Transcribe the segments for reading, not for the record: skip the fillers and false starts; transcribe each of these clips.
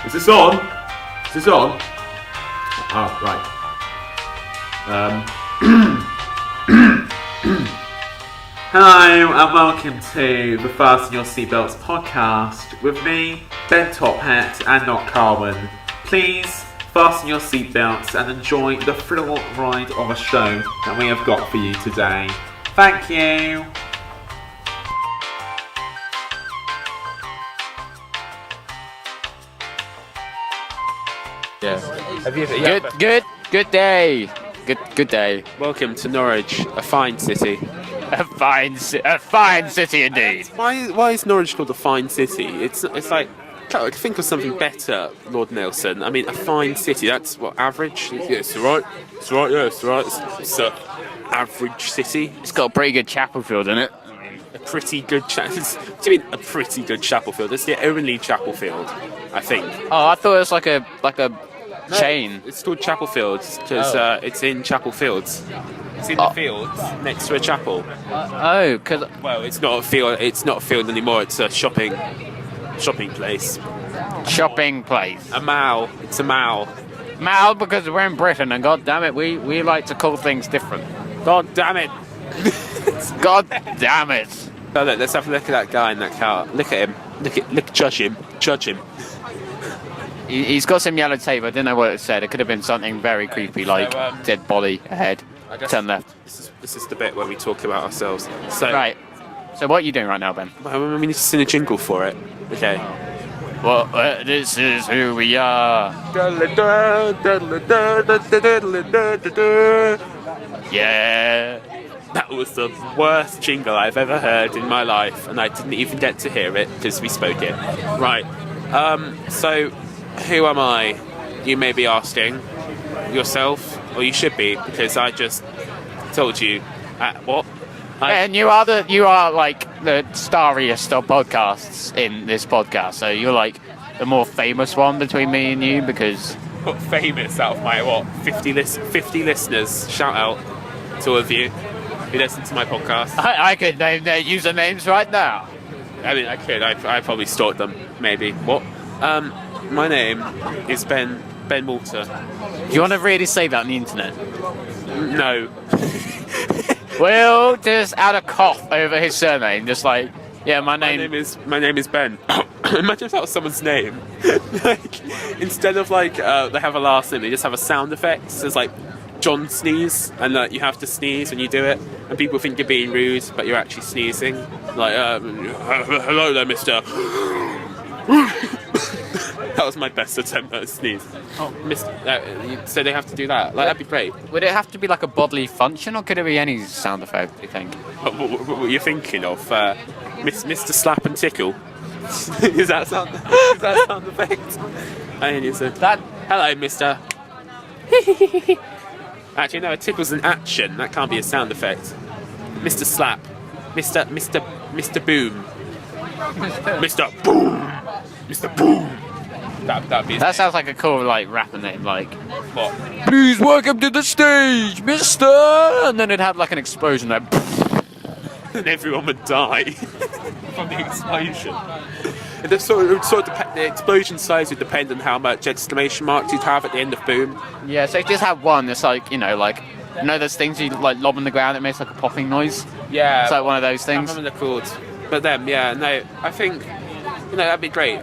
Is this on? Is this on? Oh, right. Hello and welcome to the Fasten Your Seatbelts podcast with me, Ben Tophat and Not-Carwyn. Please fasten your seatbelts and enjoy the thrill ride of a show that we have got for you today. Thank you. Yeah. Good day. Good day. Welcome to Norwich, a fine city. A fine city indeed. Why is Norwich called a fine city? It's like, think of something better, Lord Nelson. I mean, a fine city. That's what average. Yeah, it's alright. It's alright. Yeah, it's alright. It's an average city. It's got a pretty good chapel field in it. A pretty good chapel. What do you mean a pretty good chapel field? It's the only chapel field, I think. Oh, I thought it was like a chain. It's called Chapel Fields because it's in Chapel Fields. It's in the fields next to a chapel. Because Well, it's not a field. It's not a field anymore. It's a shopping place. shopping place. A mall. It's a mall. Mal, because we're in Britain, and God damn it, we like to call things different. God damn it! God damn it! Oh, look, let's have a look at that guy in that car. Look at him. Judge him. He's got some yellow tape. I didn't know what it said. It could have been something very creepy, like dead body ahead. I guess Turn left. This is the bit where we talk about ourselves. So Right. So what are you doing right now, Ben? we need to sing a jingle for it. Okay. Well, this is who we are. Yeah. That was the worst jingle I've ever heard in my life, and I didn't even get to hear it because we spoke it. Right. So, who am I? You may be asking yourself, or you should be, because I just told you. What? And you are like the starriest of podcasts in this podcast. So you're like the more famous one between me and you because Got famous out of my 50 listeners. Shout out to all of you who listen to my podcast. I could name their usernames right now. I mean, I could. I probably stalked them. Maybe. What? My name is Ben Walter. Do you want to really say that on the internet? No. Will just add a cough over his surname, just like, yeah, my My name name is Ben. Imagine if that was someone's name. Like, instead of like they have a last name, they just have a sound effect. So it's like John Sneeze, and you have to sneeze when you do it, and people think you're being rude, but you're actually sneezing. Like, hello there, Mister. That was my best attempt at a sneeze. Oh, so they have to do that. Like, that'd be great. Would it have to be like a bodily function, or could it be any sound effect, do you think? What you're thinking of, Mr. Slap and Tickle? Is that sound effect? I mean, hello, Mister. Actually, no, a tickle's an action. That can't be a sound effect. Mr. Slap, Mr. Boom, Mr. Boom, Mr. Boom. That'd be. That sounds like a cool like rapper name, like. What? Please welcome to the stage, Mister. And then it'd have like an explosion, like. And everyone would die from the explosion. And the explosion size would depend on how much exclamation marks you'd have at the end of boom. Yeah, so if you just have one, it's like those things you like lob on the ground, it makes like a popping noise. Yeah. It's like one of those I things. can't remember the chords. But then, yeah, no, I think, that'd be great.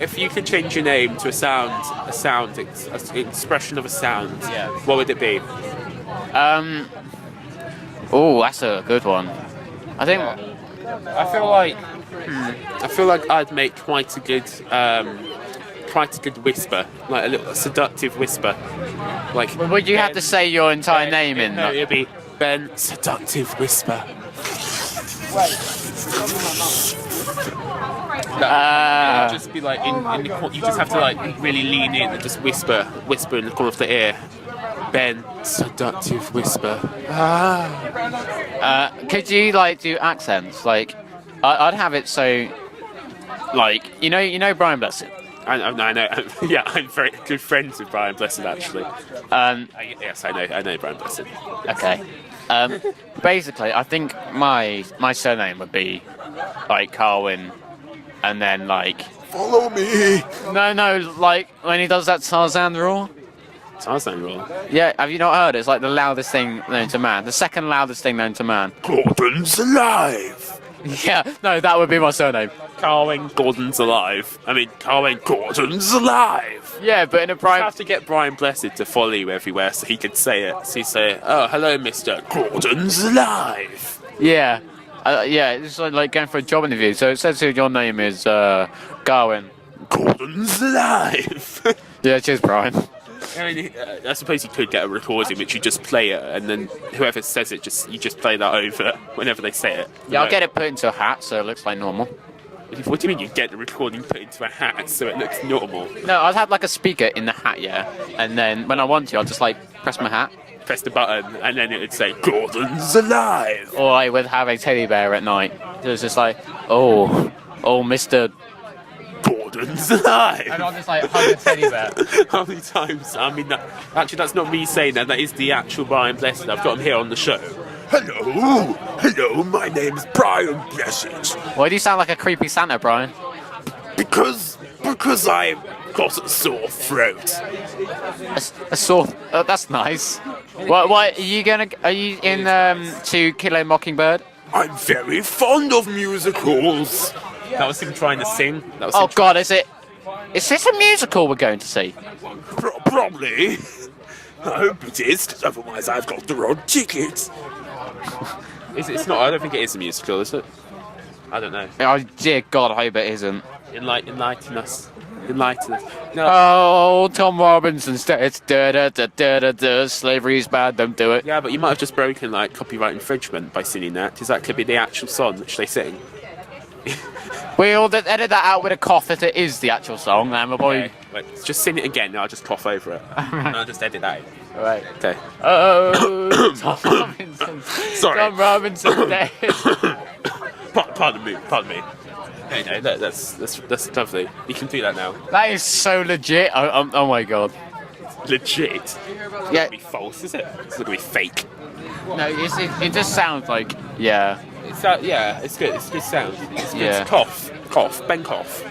If you could change your name to an expression of a sound. Yeah. What would it be? Oh, that's a good one. I think. I feel like I'd make quite a good whisper, like a little seductive whisper. Like. Would you have to say your entire name in? No, it'd be Ben Seductive Whisper. Just be like in the corner. You just have to like really lean in and just whisper in the corner of the ear. Ben Seductive Whisper. Could you like do accents? Like, I'd have it so, like you know Brian Blessed. I know. Yeah, I'm very good friends with Brian Blessed actually. Yes, I know Brian Blessed. Okay. Basically, I think my surname would be like Carwyn, and then like follow me. No, like when he does that Tarzan roar. Tarzan roar. Yeah, have you not heard? It's like the loudest thing known to man. The second loudest thing known to man. Gordon's alive. Yeah, no, that would be my surname. Carwyn Gordon's alive. Carwyn Gordon's alive. Yeah, but in a You prime. have to get Brian Blessed to follow you everywhere so he can say it. So you say, "Oh, hello, Mr. Gordon's alive." Yeah. Yeah, it's like going for a job interview. So it says here your name is Carwyn. Gordon's alive. Yeah, cheers, Brian. I suppose you could get a recording which you just play it, and then whoever says it, you just play that over whenever they say it. Yeah, I'll get it put into a hat so it looks like normal. What do you mean you get the recording put into a hat so it looks normal? No, I'd have like a speaker in the hat, yeah. And then when I want to, I'll just like press my hat. Press the button, and then it would say, Gordon's alive! Or I would have a teddy bear at night. So it's just like, oh, Mr. Gordon's alive! And I'll just like hug a teddy bear. How many times? Actually, that's not me saying that. That is the actual Brian Blessed. I've got him here on the show. Hello, my name's Brian Blessed. Why do you sound like a creepy Santa, Brian? Because I got a sore throat. A sore. That's nice. What? Are you in To Kill a Mockingbird? I'm very fond of musicals. That was him trying to sing. Oh God, is it? Is this a musical we're going to see? Probably. I hope it is, because otherwise I've got the wrong ticket. It's not. I don't think it is a musical, is it? I don't know. Oh dear God, I hope it isn't. Enlighten us. Enlighten us. No. Oh, Tom Robinson it's slavery's bad, don't do it. Yeah, but you might have just broken copyright infringement by singing that, because that could be the actual song which they sing. We'll edit that out with a cough if it is the actual song, and we'll probably... Wait, just sing it again, and I'll just cough over it. And I'll just edit that in. Right. Okay. Oh, Tom Robinson. Sorry. Tom Robinson dead. Pardon me. Hey, no, that's lovely. You can do that now. That is so legit. Oh my God. Legit. Yeah. It's be false, is it? It's not gonna be fake. No, it just sounds like... Yeah. It's good. It's good sound. It's good. Yeah. Cough. Ben Cough.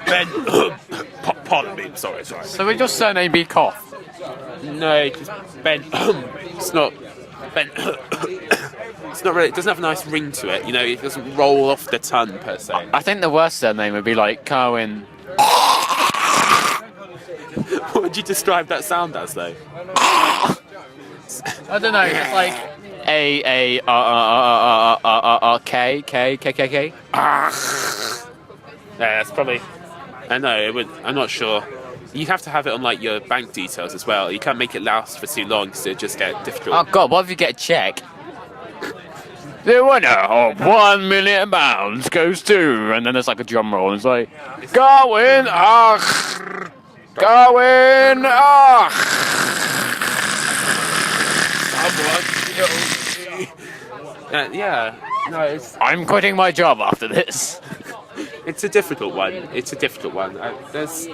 Ben. Pardon me. Sorry. So would your surname be Cough? No, because Ben. It's not. Ben. It's not really. It doesn't have a nice ring to it. It doesn't roll off the tongue per se. I think the worst surname would be like Carwyn. What would you describe that sound as, though? I don't know. It's like A K. Yeah, that's probably. I know. It would. I'm not sure. You have to have it on your bank details as well. You can't make it last for too long because it just get difficult. Oh God! What if you get a check? The winner of £1 million goes to, and then there's like a drum roll, and it's like, Carwyn, Carwyn, Yeah. No, it's. I'm quitting my job after this. It's a difficult one. There's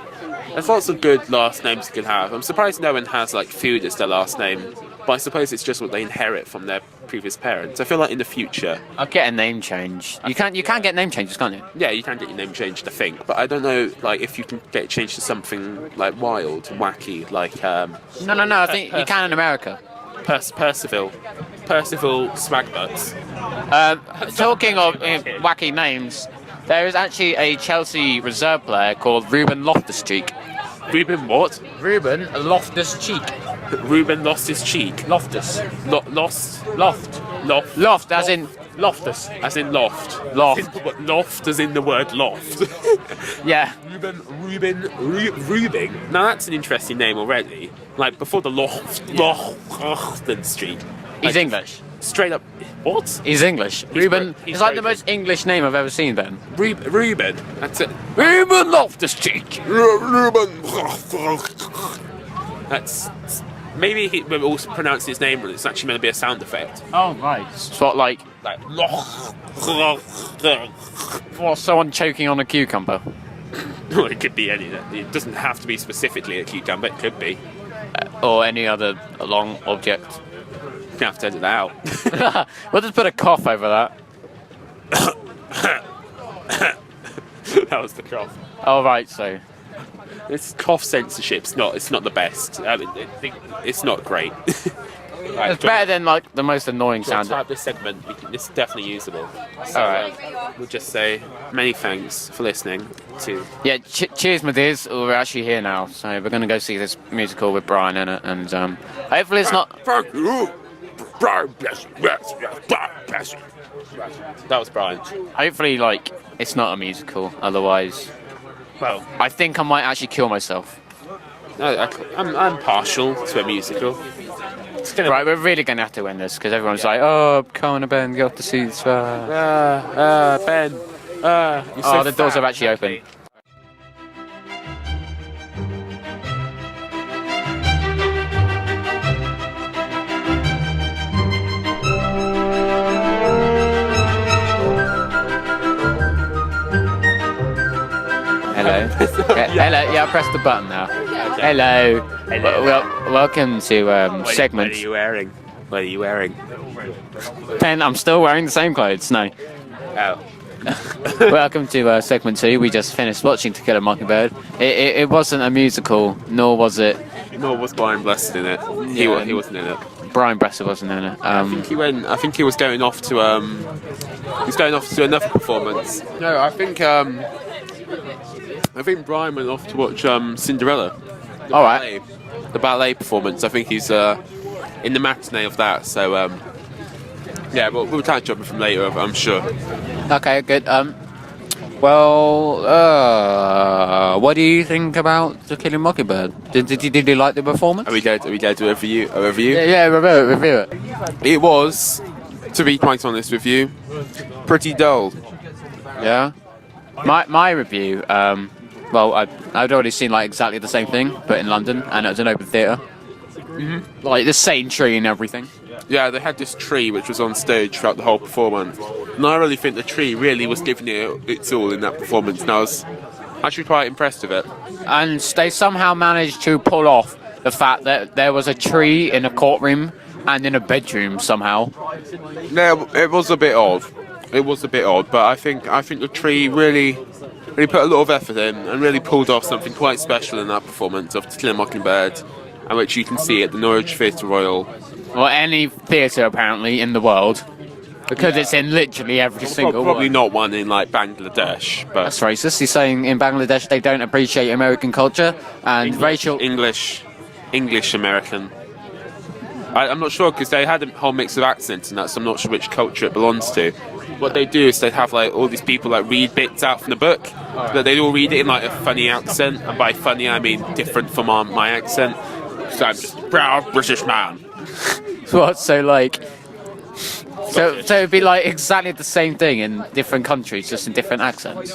lots of good last names you can have. I'm surprised no one has food as their last name, but I suppose it's just what they inherit from their previous parents. I feel like in the future, I'll get a name change. You can get name changes, can't you? yeah, you can get your name changed, I think, but I don't know if you can get it changed to something wild, wacky, No. I think you can in America. Percival Swagbutts. Talking of wacky names, there is actually a Chelsea reserve player called Ruben Loftus-Cheek. Ruben what? Ruben Loftus-Cheek. Ruben lost his cheek. Loftus. Lost. Loft. Loft. As in Loftus. As in loft. Loft. Loft as in the word loft. Yeah. Rubin. Now that's an interesting name already. Before the Lofton Street. He's English. Straight up. What? He's English. Ruben. He's It's like the broken. most English name I've ever seen, Ben. Ruben. That's it. Ruben Loftus-Cheek. Ruben. That's. Maybe we'll also pronounce his name, but it's actually meant to be a sound effect. Oh, right. It's what, someone choking on a cucumber. Well, it could be any. It doesn't have to be specifically a cucumber. It could be. Or any other long object. You have to edit that out. We'll just put a cough over that. That was the cough. Oh, right, so... It's cough censorship. It's not the best. It's not great. Right, It's better than, like, the most annoying to sound. type this segment, it's definitely usable. So, Alright. we'll just say many thanks for listening to... Yeah, cheers, my dears. Oh, we're actually here now, so we're going to go see this musical with Brian in it, and hopefully it's not... Thank you! Brian, bless you, bless you, bless you. That was Brian. Hopefully, like, it's not a musical, otherwise... Well, I think I might actually kill myself. I'm partial to a musical. It's gonna Right, we're really going to have to win this, because everyone's like, oh, Carwyn and Ben, go to see this. Ben. You're so The doors fat. have actually opened. Hello. Hello. Yeah, I pressed the button now. Hello. Welcome to segment. What are you wearing? What are you wearing? Ben, I'm still wearing the same clothes. No. Oh. Welcome to segment 2. We just finished watching To Kill a Mockingbird. It wasn't a musical, nor was it. Nor was Brian Blessed in it. He wasn't in it. Brian Bresser wasn't in it. I think he was going off to another performance. No, I think Brian went off to watch Cinderella. All right. The ballet performance. I think he's in the matinee of that. So yeah, we'll catch up with him later, I'm sure. Okay, good. What do you think about To Kill a Mockingbird? Did you like the performance? Are we going to do a review? Yeah, review it. It was, to be quite honest with you, pretty dull. Yeah. My review. Well, I'd already seen like exactly the same thing, but in London, and it was an open theatre. Mm-hmm. Like the same tree and everything. Yeah, they had this tree which was on stage throughout the whole performance, and I really think the tree really was giving it its all in that performance, and I was actually quite impressed with it. And they somehow managed to pull off the fact that there was a tree in a courtroom and in a bedroom somehow. Yeah, it was a bit odd. But I think the tree really put a lot of effort in and really pulled off something quite special in that performance of To Kill a Mockingbird, and which you can see at the Norwich Theatre Royal. Or any theatre apparently in the world, because it's in literally every single Probably one. not one in like Bangladesh, but That's racist. He's saying in Bangladesh they don't appreciate American culture and racial... English American. I'm not sure because they had a whole mix of accents and that, so I'm not sure which culture it belongs to. What they do is they have like all these people like read bits out from the book, but they all read it in like a funny accent, and by funny I mean different from my accent. So I'm just a proud British man. What? So like... So it'd be like exactly the same thing in different countries, just in different accents.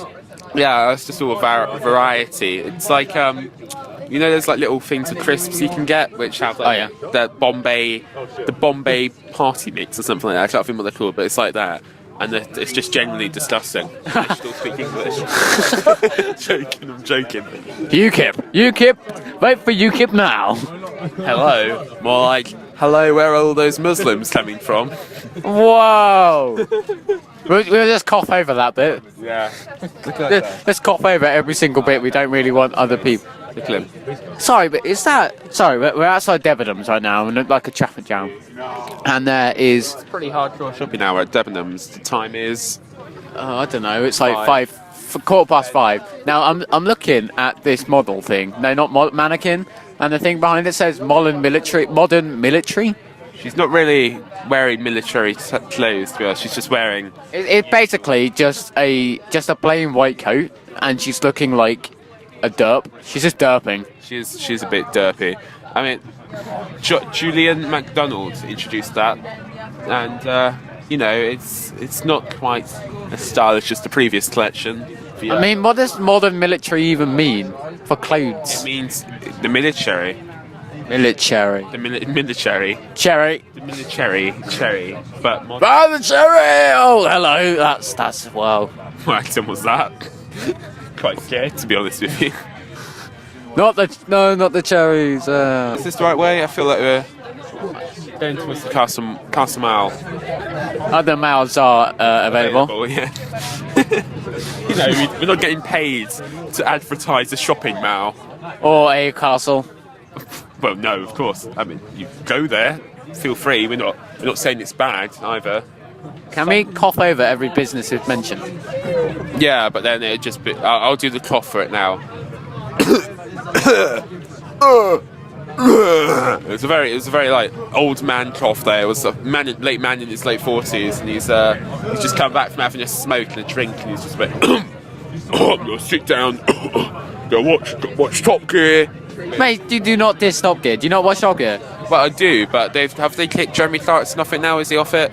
Yeah, it's just all variety. It's like there's like little things of crisps you can get, which have like the Bombay party mix or something like that. I can't think what they're called, but it's like that. And it's just genuinely disgusting. I still speak English. I'm joking. UKIP, vote for UKIP now. Hello, more like hello. Where are all those Muslims coming from? Whoa. We'll just cough over that bit. Yeah. Let's cough over every single bit. We don't really want other people. Sorry, but is that... Sorry, we're outside Debenhams right now, and like a traffic jam. And there is... Pretty hardcore shopping hour at Debenhams. The time is... I don't know, it's like 5:15. Now, I'm looking at this model thing. No, not mannequin. And the thing behind it says modern military. She's not really wearing military clothes, to be honest. She's just wearing... It's basically just a plain white coat, and she's looking like a derp. She's just derping. She's a bit derpy. I mean, Julian MacDonald introduced that, and it's not quite as stylish as the previous collection. I mean, what does modern military even mean for clothes? It means the military. Military. The military. Cherry. The military. Cherry. But modern. Oh, the cherry! Oh, hello. That's wow. What accent was that? Quite scared, to be honest with you. Not the cherries. Is this the right way? I feel like we're going towards the Castle Mall. Other mouths are available. Yeah. You know, we're not getting paid to advertise a shopping mall. Or a castle. Well, no, of course. I mean, you go there, feel free. We're not saying it's bad either. Can we cough over every business we've mentioned? Yeah, but then it just be. I'll do the cough for it now. It was a very like old man cough there. It was a late man in his late 40s, and he's just come back from having a smoke and a drink, and he's just like, I'm gonna sit down, go watch Top Gear. Mate, you do not diss Top Gear. Do you not watch Top Gear? Well, I do, but have they kicked Jeremy Clarkson off it now? Is he off it?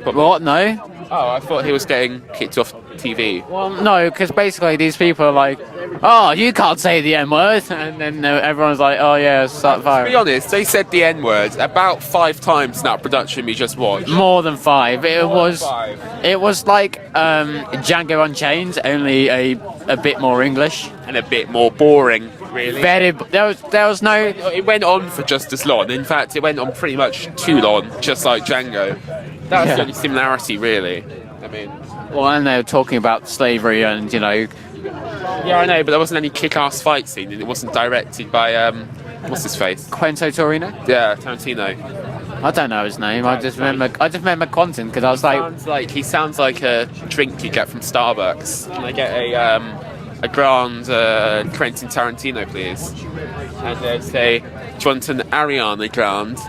What? No? Oh, I thought he was getting kicked off TV. Well, no, because basically these people are like, oh, you can't say the N-word, and then everyone's like, oh yeah, start To firing. be honest, they said the N-word about 5 times in that production we just watched. More than 5. It More was. than 5. It was like Django Unchained, only a bit more English. And a bit more boring, really. There was no. It went on for just as long. In fact, it went on pretty much too long, just like Django. That was the only similarity, really. I mean... Well, and they were talking about slavery and, you know... Yeah, I know, but there wasn't any kick-ass fight scene, and it wasn't directed by, what's his face? Quentin Torino? Yeah, Tarantino. I don't know his name. I just remember Quentin because I was like... He sounds like a drink you get from Starbucks. Can I get a grand Quentin Tarantino, please? And they'd say, do you want an Ariana Grande?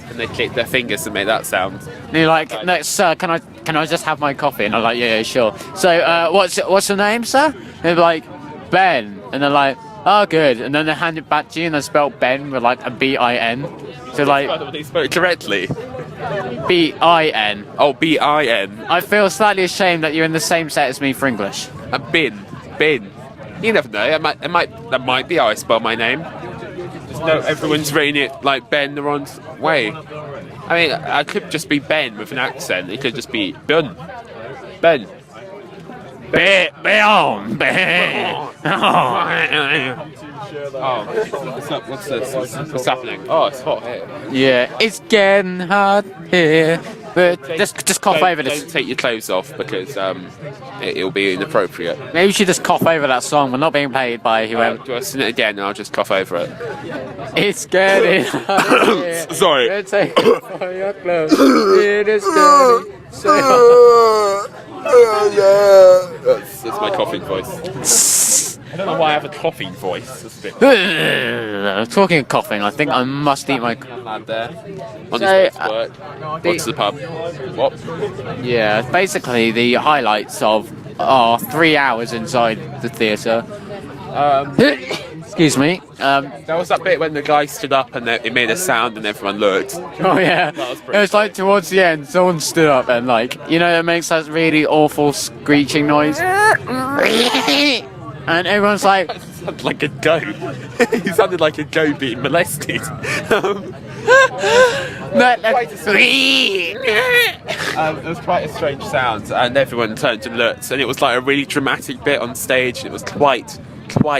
And they click their fingers and make that sound. And you're like, no, sir, can I just have my coffee? And I'm like, yeah, sure. So, what's your name, sir? And they're like, Ben. And they're like, oh, good. And then they hand it back to you and they spell Ben with like a B-I-N. So like, They spoke correctly. B-I-N. Oh, B-I-N. I feel slightly ashamed that you're in the same set as me for English. A bin. You never know. That might be how I spell my name. No, everyone's reading it like Ben the wrong way. I mean, I could just be Ben with an accent. It could just be Ben. Ben. Ben. Oh, what's this? What's happening? Oh, it's hot here. Yeah, it's getting hot here. But just cough over this. Don't take your clothes off because it'll be inappropriate. Maybe you should just cough over that song. We're not being played by whoever. Do I sing it again and I'll just cough over it? It's getting hot here. Sorry. Let's take off your clothes. It is getting so hot. That's my coughing voice. I don't know why I have a coughing voice. That's a bit... Talking of coughing, I think I must eat my... lad there. On his way to work. Gone to the pub. What? Yeah, basically the highlights of our 3 hours inside the theatre. Excuse me. That was that bit when the guy stood up and it made a sound and everyone looked. Oh yeah, it pretty was like towards the end, someone stood up and like, you know, it makes that really awful screeching noise. And everyone's like... It sounded like a goat. He sounded like a goat being molested. It was quite a strange sound, and everyone turned and looked, and it was like a really dramatic bit on stage, and it was quite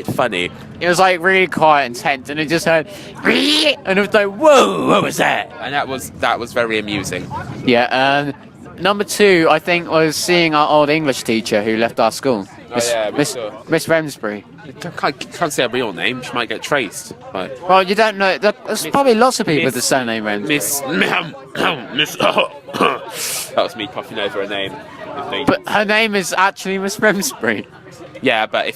funny. It was like really quiet and tense, and it just heard... And it was like, whoa, what was that? And that was very amusing. Yeah, number 2, I think, was seeing our old English teacher who left our school. Miss Remsbury. Can't say her real name. She might get traced. But Well, you don't know. There's probably lots of people with the surname Remsbury. Miss. That was me coughing over her name. But her name is actually Miss Remsbury. Yeah, but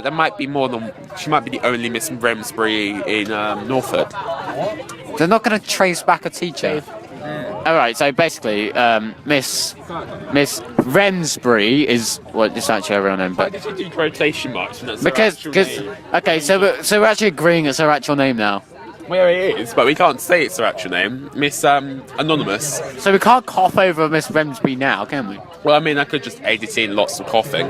there might be more than. She might be the only Miss Remsbury in Norfolk. They're not going to trace back a teacher. All right, so basically, Miss Remsbury is it's actually her real name, Why but did you do quotation marks? And that's because okay, so we're actually agreeing it's her actual name now. Well, it is, but we can't say it's her actual name, Miss Anonymous. So we can't cough over Miss Remsbury now, can we? Well, I mean, I could just edit in lots of coughing.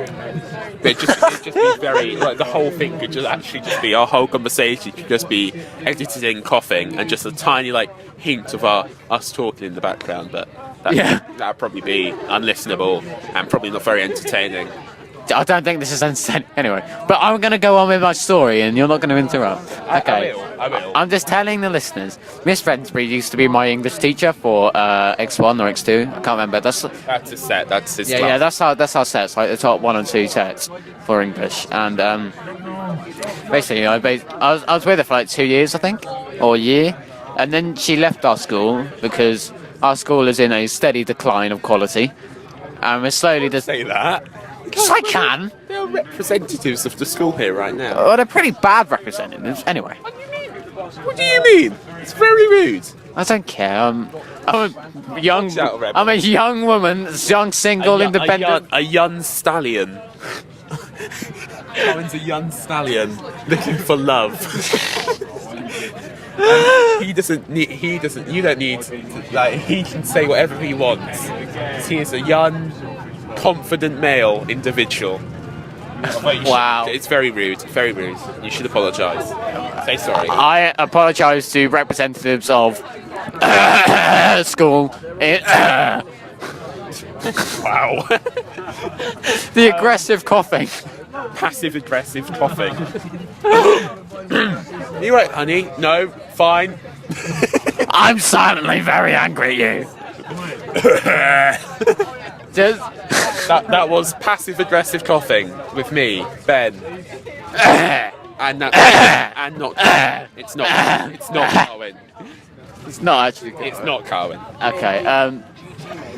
It'd just be very like the whole thing could just be our whole conversation could just be edited in coughing and just a tiny like hint of us talking in the background, but that'd probably be unlistenable and probably not very entertaining. I don't think this is entertaining. Anyway, but I'm going to go on with my story, and you're not going to interrupt. Okay. I will. I'm just telling the listeners. Miss Fensbury used to be my English teacher for X1 or X2. I can't remember. That's a set. That's his yeah. That's our sets. Like the top 1 and 2 sets for English. And basically, I was with her for like 2 years, I think, or a year, and then she left our school because our school is in a steady decline of quality, and we're slowly just. Say that. Yes, I can. They're representatives of the school here right now. Well, they're pretty bad representatives. Anyway. What do you mean? It's very rude. I don't care. I'm a young. Watch out, Rebel. I'm a young woman, young, single, independent. A young stallion. Colin's a young stallion looking for love. He doesn't. You don't need. Like, he can say whatever he wants. He is a young, confident male individual. Wow. It's very rude. Very rude. You should apologise. Say sorry. I apologise to representatives of school. Wow. The aggressive coughing. Passive aggressive coughing. You right, honey? No, fine. I'm silently very angry at you. Just. That was passive aggressive coughing with me, Ben. and not. It's not Carwyn. It's not actually. It's not Carwyn. Okay.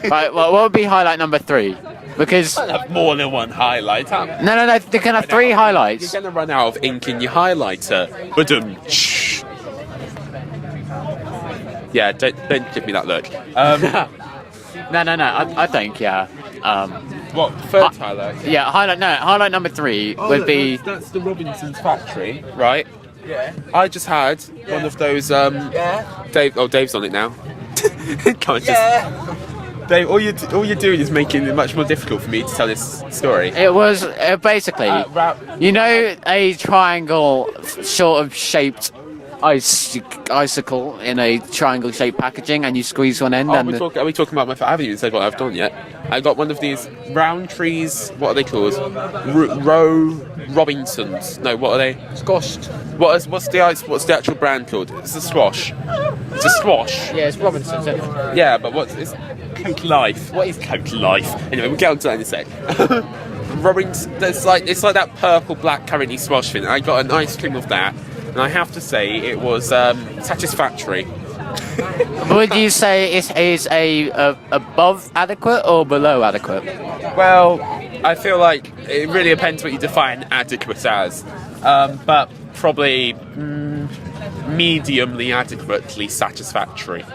Right. Well, what would be highlight number 3? Because I have more than one highlight. no. They can have 3 highlights. You're gonna run out of ink in your highlighter. Yeah, don't give me that look. No. I think yeah. What third highlight? Yeah, highlight number 3 would be. That's the Robinson's factory, right? Yeah. I just had one of those. Dave's on it now. Come on, Dave, all you're doing is making it much more difficult for me to tell this story. It was basically, a triangle sort of shaped icicle in a triangle shaped packaging, and you squeeze one end. Are we talking about my? I haven't even said what I've done yet. I got one of these round trees. What are they called? Robinsons. No, what are they? Squashed. What's the actual brand called? It's a squash. It's a squash. Yeah, it's Robinson's. Isn't it? Yeah, but it's Coke Life. What is Coke Life? Anyway, we'll get on to that in a sec. Robbins, it's like that purple black currently squash thing. I got an ice cream of that, and I have to say it was satisfactory. Would you say it is above adequate or below adequate? Well, I feel like it really depends what you define adequate as, but probably mediumly adequately satisfactory.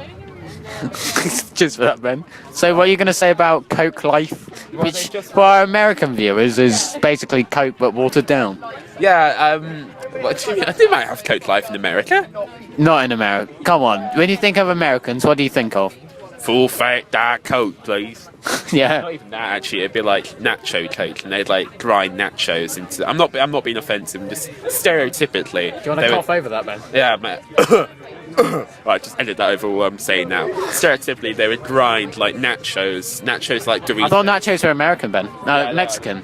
Just for that, Ben. So what are you going to say about Coke Life, which for our American viewers is basically Coke but watered down? Yeah, they might have Coke Life in America. Not in America. Come on. When you think of Americans, what do you think of? Full fat Diet Coke, please. Yeah. Not even that, actually. It'd be like nacho Coke, and they'd like grind nachos into. I'm not being offensive. I'm just stereotypically. Do you want to cough over that, Ben? Yeah, man. Right, just edit that over what I'm saying now. Stereotypically, they would grind like nachos like Doritos. I thought nachos were American, Ben. No, Yeah, Mexican.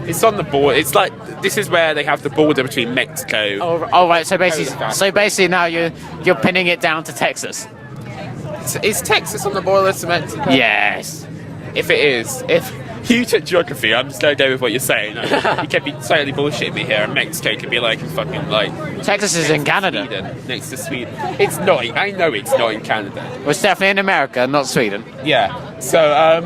It's on the border. It's like this is where they have the border between Mexico. Oh right. So basically, now you're pinning it down to Texas. Is Texas on the border to Mexico? Yes. If it is, if you took geography, I'm just going to go with what you're saying. You can't be totally bullshitting me here. And Mexico could be like fucking like. Texas is in Canada. Sweden, next to Sweden. It's not. I know it's not in Canada. Well, it's definitely in America, not Sweden. Yeah. So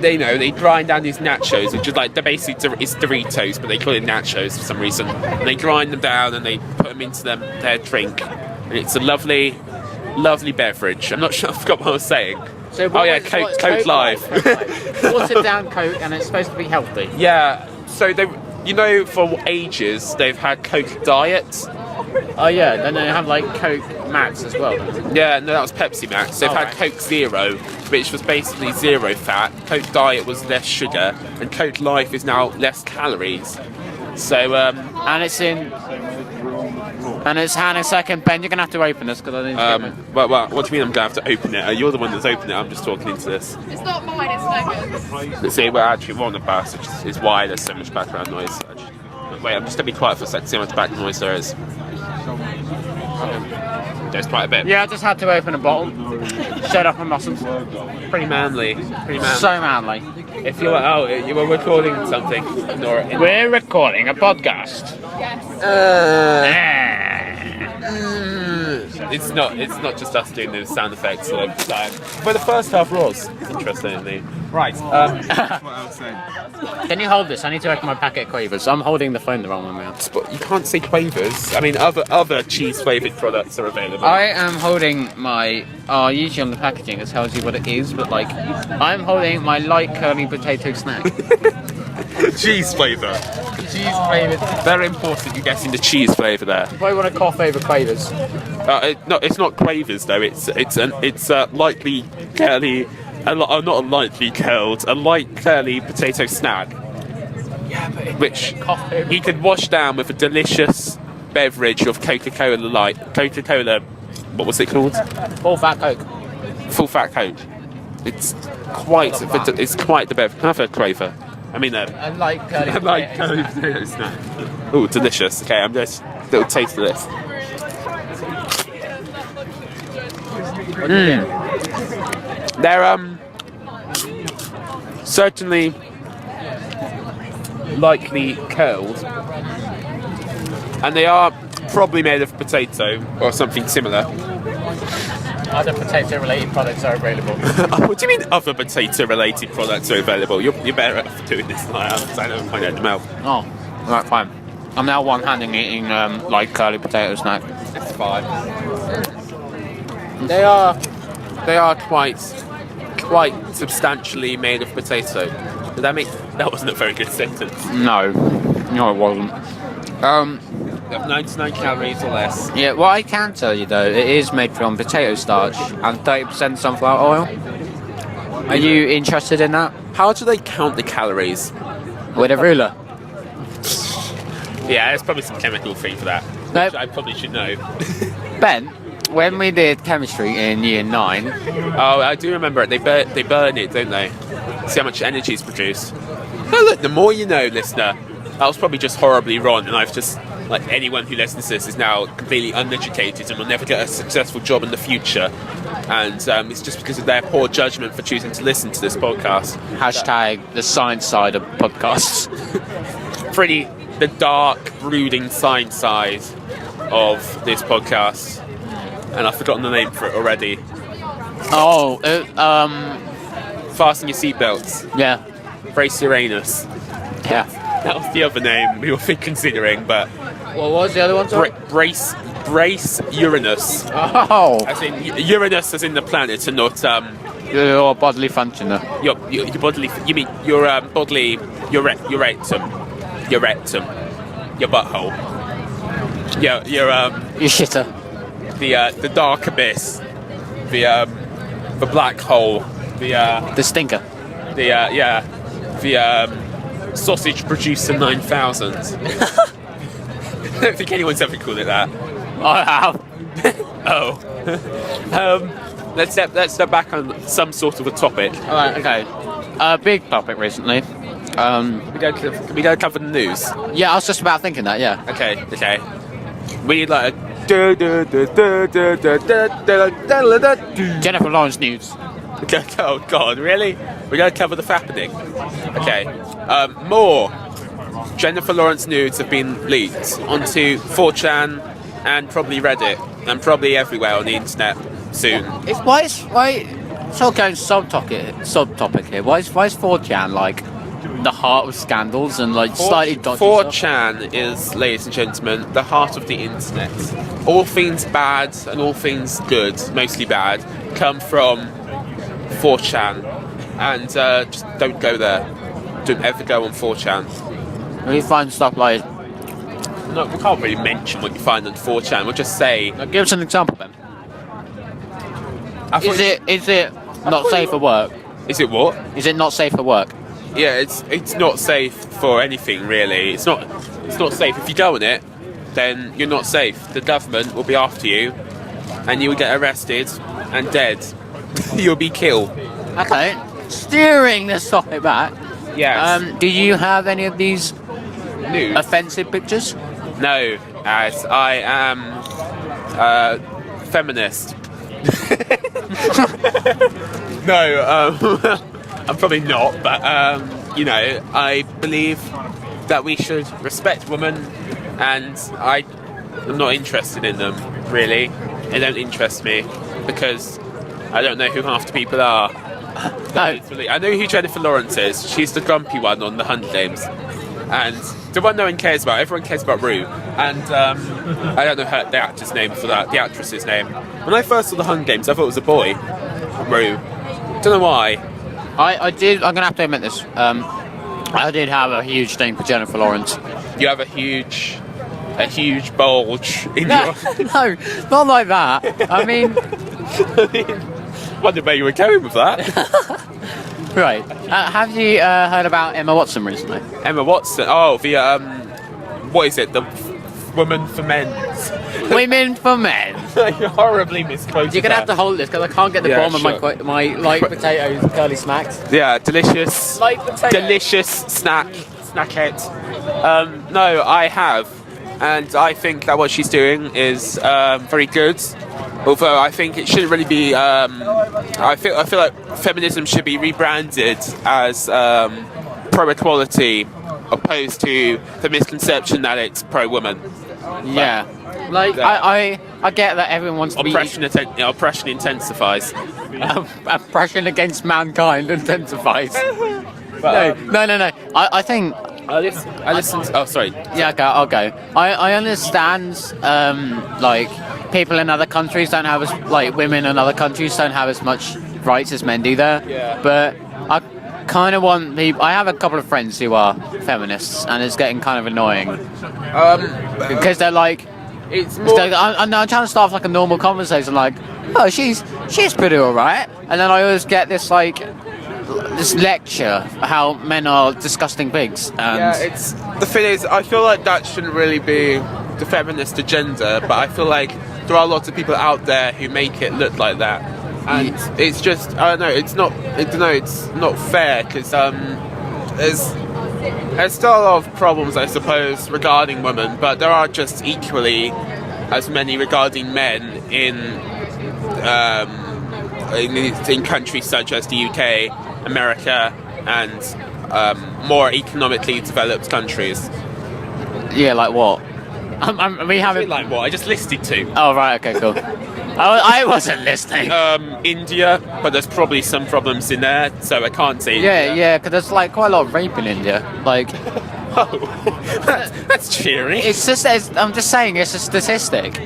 they grind down these nachos, which is like they're basically it's Doritos, but they call it nachos for some reason. And they grind them down and they put them into their drink, and it's a lovely beverage. I'm not sure. I forgot what I was saying. So Coke Live. Watered down Coke, and it's supposed to be healthy. Yeah. So for ages they've had Coke Diet. Oh yeah, then they have like Coke Max as well. Yeah, no, that was Pepsi Max. They've had Coke Zero, which was basically zero fat. Coke Diet was less sugar, and Coke Life is now less calories. So and it's in And it's hang on a second, Ben. You're gonna have to open this because I didn't. Well, what do you mean I'm gonna have to open it? You're the one that's opening it. I'm just talking into this. It's not mine, it's Megan's. Let's see, we're actually on the bus, which is why there's so much background noise. Wait, I'm just gonna be quiet for a second. See how much background noise there is. There's quite a bit. Yeah, I just had to open a bottle. Showed off my muscles. Pretty manly. Pretty manly. So manly. If you were you were recording something, Nora. We're recording a podcast. Yes. It's not just us doing those sound effects all the time. But the first half was interestingly. Right. That's what I was saying. Can you hold this? I need to open my packet of Quavers. I'm holding the phone the wrong way around. But you can't say Quavers. I mean, other cheese flavoured products are available. I am holding my. Usually on the packaging it tells you what it is, but like, I'm holding my light curly potato snack. Cheese flavour. Cheese flavoured. Very important you're getting the cheese flavour there. If I want to cough over Quavers. No, it's not Quavers though. It's lightly curly, not a lightly curled, a light curly potato snack. Yeah, but which you could wash down with a delicious beverage of Coca-Cola Light. Coca-Cola, what was it called? Full fat Coke. Full fat Coke. It's quite the beverage. Can I have a Quaver? I mean, I like curly I like curly potato snack. Oh, delicious. Okay, I'm just a little taste of this. They're certainly lightly curled, and they are probably made of potato or something similar. Other potato-related products are available. What do you mean other potato-related products are available? You're better at doing this than I am, because I don't find it in the mouth. Oh, right, fine. I'm now one-handing eating light curly potato snack. It's fine. They are quite substantially made of potato. Did that make? That wasn't a very good sentence. No, it wasn't. 99 calories or less. Yeah, what I can tell you though, it is made from potato starch and 30% sunflower oil. Are you interested in that? How do they count the calories? With a ruler. Yeah, there's probably some chemical thing for that. Nope. Which I probably should know. Ben, when we did chemistry in year 9... Oh, I do remember it. They burn it, don't they? See how much energy is produced. Oh, look, the more you know, listener. I was probably just horribly wrong, and I've just... Like, anyone who listens to this is now completely uneducated and will never get a successful job in the future. And it's just because of their poor judgment for choosing to listen to this podcast. Hashtag the science side of podcasts. Pretty... the dark, brooding science side of this podcast. And I've forgotten the name for it already. Fasten your seatbelts. Yeah. Brace Uranus. Yeah. That was the other name we were considering, but... What was the other one, sorry? Brace Uranus. Oh! As in, Uranus as in the planet and not... Your bodily function, though. Your bodily... You mean your bodily... Your rectum. Your rectum. Your butthole. Your shitter. The dark abyss. The black hole. The stinker. The sausage producer 9000. I don't think anyone's ever called it that. I have. Oh. Let's step back on some sort of a topic. Alright, okay. Big topic recently. Can we go cover the news? Yeah, I was just about thinking that, yeah. Okay. We need like a... Jennifer Lawrence news. Oh God, really? We're going to cover the fappening. Okay. More Jennifer Lawrence nudes have been leaked onto 4chan and probably Reddit and probably everywhere on the internet soon. Why? So going subtopic here. Why is 4chan like the heart of scandals and like slightly dodgy 4chan is, ladies and gentlemen, the heart of the internet. All things bad and all things good, mostly bad, come from 4chan, and just don't go there. Don't ever go on 4chan. We find stuff like... No, we can't really mention what you find on 4chan. We'll just say... Now give us an example, then. Is it not safe for work? Is it what? Is it not safe for work? Yeah, it's not safe for anything really. It's not safe if you go on it. then you're not safe. The government will be after you, and you will get arrested and dead. You'll be killed. Okay. Steering this topic back. Yes. Do you have any of these Nude? offensive pictures? No, as I am feminist. No, I'm probably not, but I believe that we should respect women, and I'm not interested in them, really. They don't interest me, because I don't know who half the people are. No. I know who Jennifer Lawrence is. She's the grumpy one on the Hunger Games. And the one no one cares about. Everyone cares about Rue. And I don't know the actor's name for that, the actress's name. When I first saw the Hunger Games, I thought it was a boy, Rue. Don't know why. I did. I'm gonna have to admit this. I did have a huge thing for Jennifer Lawrence. You have a huge bulge in No, your... no, not like that. I mean, wondered where you were going with that. right. Have you heard about Emma Watson recently? Emma Watson. Oh, the what is it? The Woman for Men's. Women for Men. You horribly misquoted. You're gonna have to hold this because I can't get the bottom sure. of my light potatoes curly smacks. Yeah, delicious. Light potato. Delicious snackette. No, I have, and I think that what she's doing is very good. Although I think it shouldn't really be. I feel like feminism should be rebranded as pro-equality, opposed to the misconception that it's pro-woman. Yeah. Like I get that everyone wants to Oppression intensifies. oppression against mankind intensifies. No. I think. I listen to, oh, sorry. Yeah, okay, I'll go. I understand, like, people in other countries don't have women in other countries don't have as much rights as men do there. Yeah. But I kind of want people. I have a couple of friends who are feminists, and it's getting kind of annoying. Because they're like, It's more. I'm trying to start off like a normal conversation, like, oh, she's pretty alright, and then I always get this this lecture how men are disgusting pigs. And Yeah, it's the thing is, I feel like that shouldn't really be the feminist agenda, but I feel like there are lots of people out there who make it look like that, and it's just I don't know. It's not fair because there's still a lot of problems, I suppose, regarding women, but there are just equally as many regarding men in countries such as the UK, America, and more economically developed countries. yeah, like what? We haven't. Like what I just listed two. Oh right, okay, cool. I wasn't listening. India, but there's probably some problems in there, so I can't say. Yeah, because there's quite a lot of rape in India. Like, Oh, that's cheery. it's just I'm just saying it's a statistic.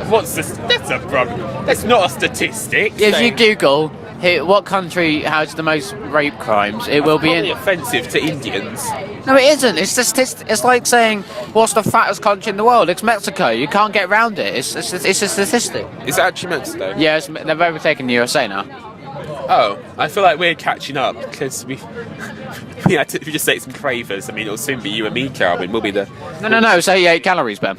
What's this? That's a problem. That's not a statistic. If you saying- Google what country has the most rape crimes, it will be Probably in. offensive to Indians. No, it isn't. It's it's like saying what's the fattest country in the world? It's Mexico. You can't get around it. It's a statistic. Is it actually Mexico? Yeah, they've overtaken the USA now. Oh, I feel like we're catching up because we had to we just ate some Quavers. I mean, it'll soon be you and me, Carwyn. We'll be the. No. Say 8 calories, Ben.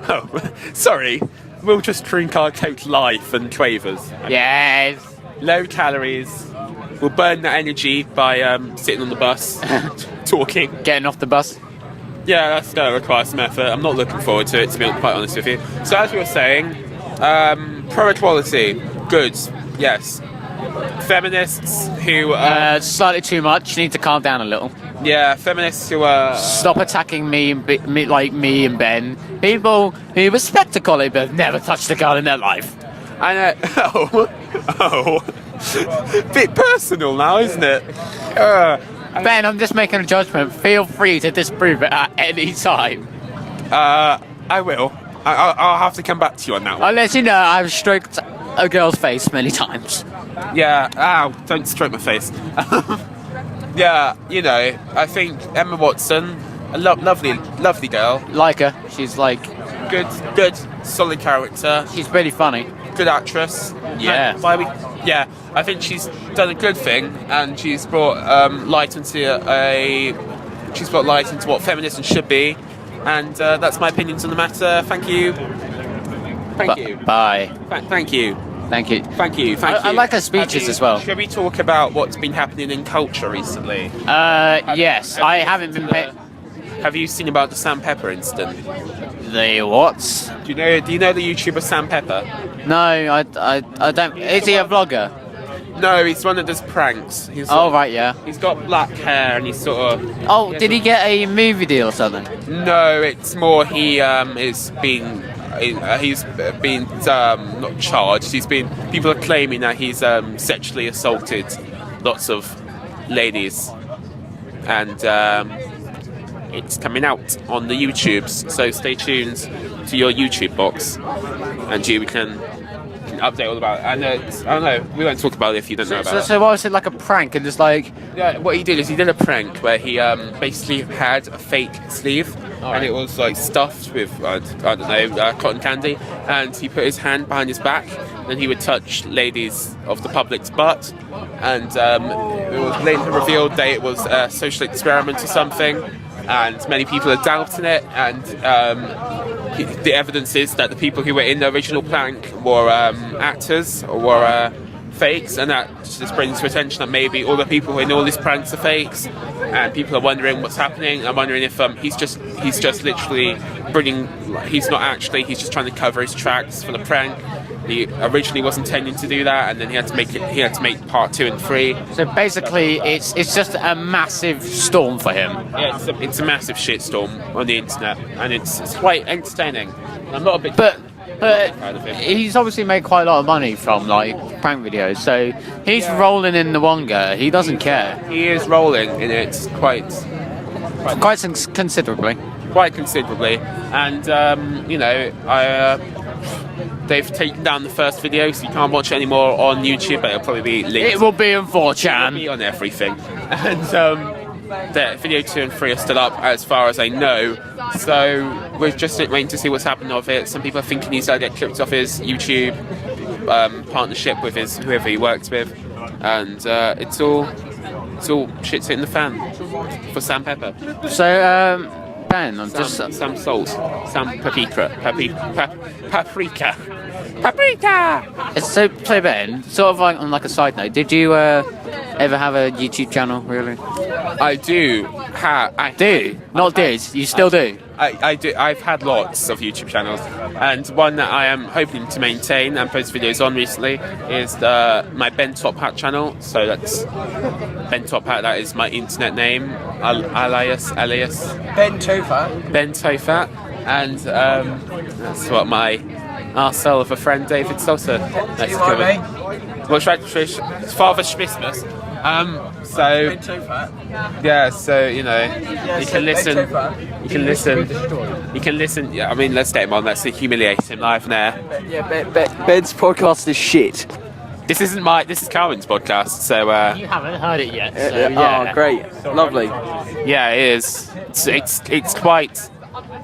Oh, sorry. We'll just drink our Coke Life and Quavers. Yes. Low calories. We'll burn that energy by sitting on the bus, talking. Getting off the bus. Yeah, that's going to require some effort. I'm not looking forward to it, to be quite honest with you. So as we were saying, pro-equality, good, yes. Feminists who Slightly too much. You need to calm down a little. yeah, feminists who are Stop attacking me and me and Ben. People who respect a colleague but have never touched a girl in their life. I know. Oh, bit personal now, isn't it? Ben, I'm just making a judgment. Feel free to disprove it at any time. I will. I'll have to come back to you on that one. I'll let you know I've stroked a girl's face many times. Yeah. Ow! Don't stroke my face. Yeah, you know, I think Emma Watson, a lovely girl, Like her. She's like, good, solid character, she's really funny. good actress. Yeah. Yeah, I think she's done a good thing, and she's brought light into what feminism should be, And that's my opinions on the matter. Thank you. Thank you. Bye. Thank you. Thank you. Thank you. Thank you. I like her speeches as well. Shall we talk about what's been happening in culture recently? Yes. I haven't been paid. Have you seen about the Sam Pepper incident? The what? Do you know the YouTuber Sam Pepper? No, I don't. Is he a vlogger? No, he's one that does pranks. Right, yeah. He's got black hair and he's sort of... Oh, did he get a movie deal or something? No, it's more he's been not charged. People are claiming that he's sexually assaulted lots of ladies, and it's coming out on the YouTubes. So stay tuned to your YouTube box, and we can update all about it. And I don't know, we won't talk about it if you don't know about it. So what was it, like a prank and just like... Yeah, what he did is he did a prank where he basically had a fake sleeve, and it was like stuffed with I don't know, cotton candy, and he put his hand behind his back, and he would touch ladies of the public's butt, and it was later revealed that it was a social experiment or something, and many people are doubting it, and the evidence is that the people who were in the original prank were actors or were fakes, and that just brings to attention that maybe all the people in all these pranks are fakes, and people are wondering what's happening. I'm wondering if he's just literally he's not actually, he's just trying to cover his tracks for the prank. He originally was intending to do that, and then he had to make part 2 and 3. So basically, it's just a massive storm for him. Yeah, it's a massive shitstorm on the internet, and it's quite entertaining. And I'm not a bit. But he's obviously made quite a lot of money from like prank videos, so he's rolling in the Wonga. He doesn't care. He is rolling in it quite considerably. Quite considerably, and they've taken down the first video, so you can't watch it anymore on YouTube, but it'll probably be linked. It will be on It'll 4chan. be on everything, and the video 2 and 3 are still up as far as I know. So we're just waiting to see what's happened of it. Some people are thinking he's going to get kicked off his YouTube partnership with whoever he works with, and it's all shit's hitting the fan for Sam Pepper. So Ben, I'm just Sam Salt, Sam Paprika. so Ben, sort of like on like a side note, did you ever have a YouTube channel? Really? I do. You still do? I do. I've had lots of YouTube channels, and one that I am hoping to maintain and post videos on recently is my Ben Tophat channel. So that's Ben Tophat. That is my internet name, alias Ben Tophat. Ben Tophat, and that's what my arsehole of a friend David Salter likes to call me. Well, it's Father Christmas. So Ben Tophat. yeah, so you can listen. You can listen. Yeah, I mean, let's get him on. Let's humiliate him live now. Yeah, Ben's podcast is shit. This is Carwyn's podcast, so You haven't heard it yet. So yeah. Oh, great, lovely. yeah, it is. It's quite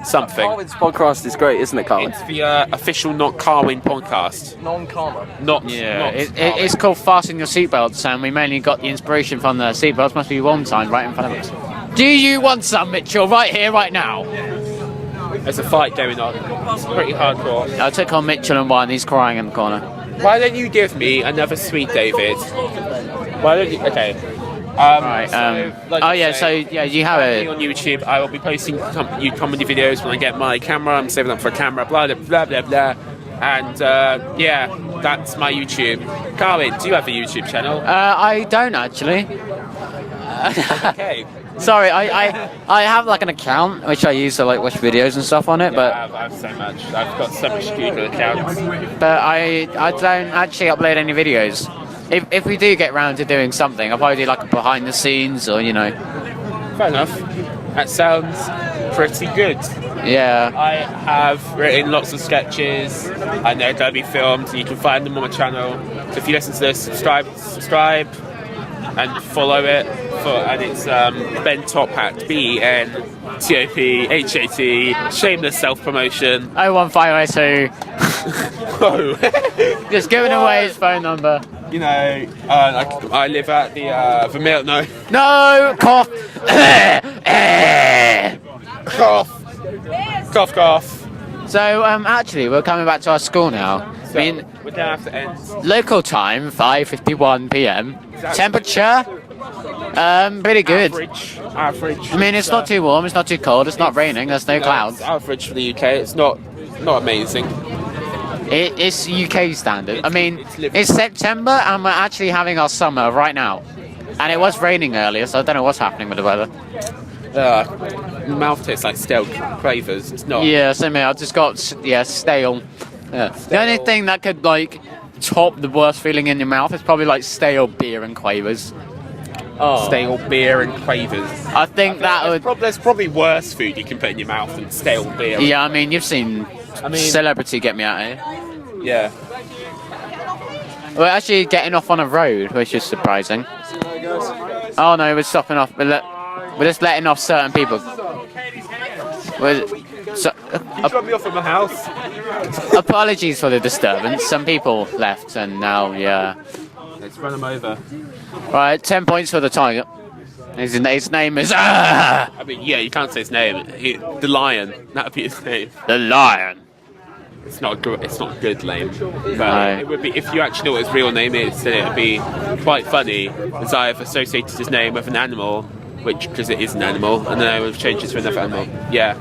something. Carwyn's podcast is great, isn't it, Carwyn? It's the official Not-Carwyn podcast. Non-karma. It's called Fasten Your Seatbelts, and we mainly got the inspiration from the seatbelts. Must be one time right in front of us. Do you want some, Mitchell? Right here, right now. There's a fight going on. It's pretty hardcore. I took on Mitchell and one. He's crying in the corner. Why don't you give me another sweet, David? Why don't you? Okay. Right. You have it on YouTube. I will be posting comedy videos when I get my camera. I'm saving up for a camera. Blah blah blah blah. And that's my YouTube. Carwyn, do you have a YouTube channel? I don't actually. Okay. Sorry, I have like an account which I use to like watch videos and stuff on it, I but have so much. I've got so much Google accounts. I don't actually upload any videos. If we do get round to doing something, I'll probably do like a behind the scenes or Fair enough. That sounds pretty good. Yeah. I have written lots of sketches, and they're going to be filmed, and you can find them on my channel. So if you listen to this, subscribe, and follow it. And it's Ben Tophat, BENTOPHAT, shameless self-promotion. 01502. Whoa. Just giving away his phone number. I live at the Vermeil. No. No! Cough! Cough. Cough, cough. So, actually, we're coming back to our school now. So, I mean, we're gonna have to end. local time, 5:51 p.m. Temperature, pretty good. Average. I mean, it's not too warm, it's not too cold, it's not raining, there's no clouds. It's average for the UK. It's not amazing. It's UK standard. I mean, it's September and we're actually having our summer right now. And it was raining earlier, so I don't know what's happening with the weather. Mouth tastes like stale Quavers. It's not. Yeah, same here. I've just got, stale. Yeah. The only thing that could, like, top the worst feeling in your mouth is probably, like, stale beer and Quavers. Oh. Stale beer and Quavers. I think that would... There's probably worse food you can put in your mouth than stale beer. Yeah, I mean, you've seen Celebrity Get Me Out Here. Yeah. We're actually getting off on a road, which is surprising. Oh no, we're stopping off. We're just letting off certain people. You dropped me off at my house. Apologies for the disturbance. Some people left, and now, Let's run them over. Right, 10 points for the tiger. His name is... I mean, yeah, you can't say his name. The lion. That'd be his name. The lion. It's not a good name. But No. it would be, if you actually know what his real name is, then it would be quite funny, as I have associated his name with an animal, because it is an animal, and then I would have changed it to another animal. Yeah.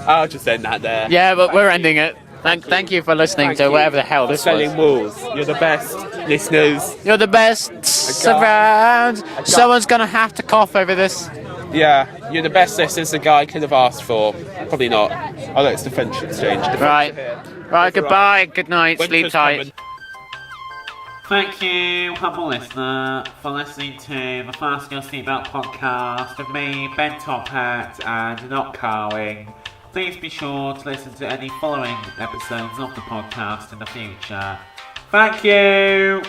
I'll just end that there. Yeah, but we're ending it. Thank you for listening Thank to you whatever the hell this Selling was. Walls. You're the best listeners. You're the best around. Someone's gonna have to cough over this. Yeah, you're the best listeners a guy could have asked for. Probably not. Oh, look, it's the French exchange. Right, goodbye, good night, sleep tight. Thank you, humble listener, for listening to the Fasten Your Seatbelt podcast with me, Ben Tophat, and Not-Carwyn. Please be sure to listen to any following episodes of the podcast in the future. Thank you!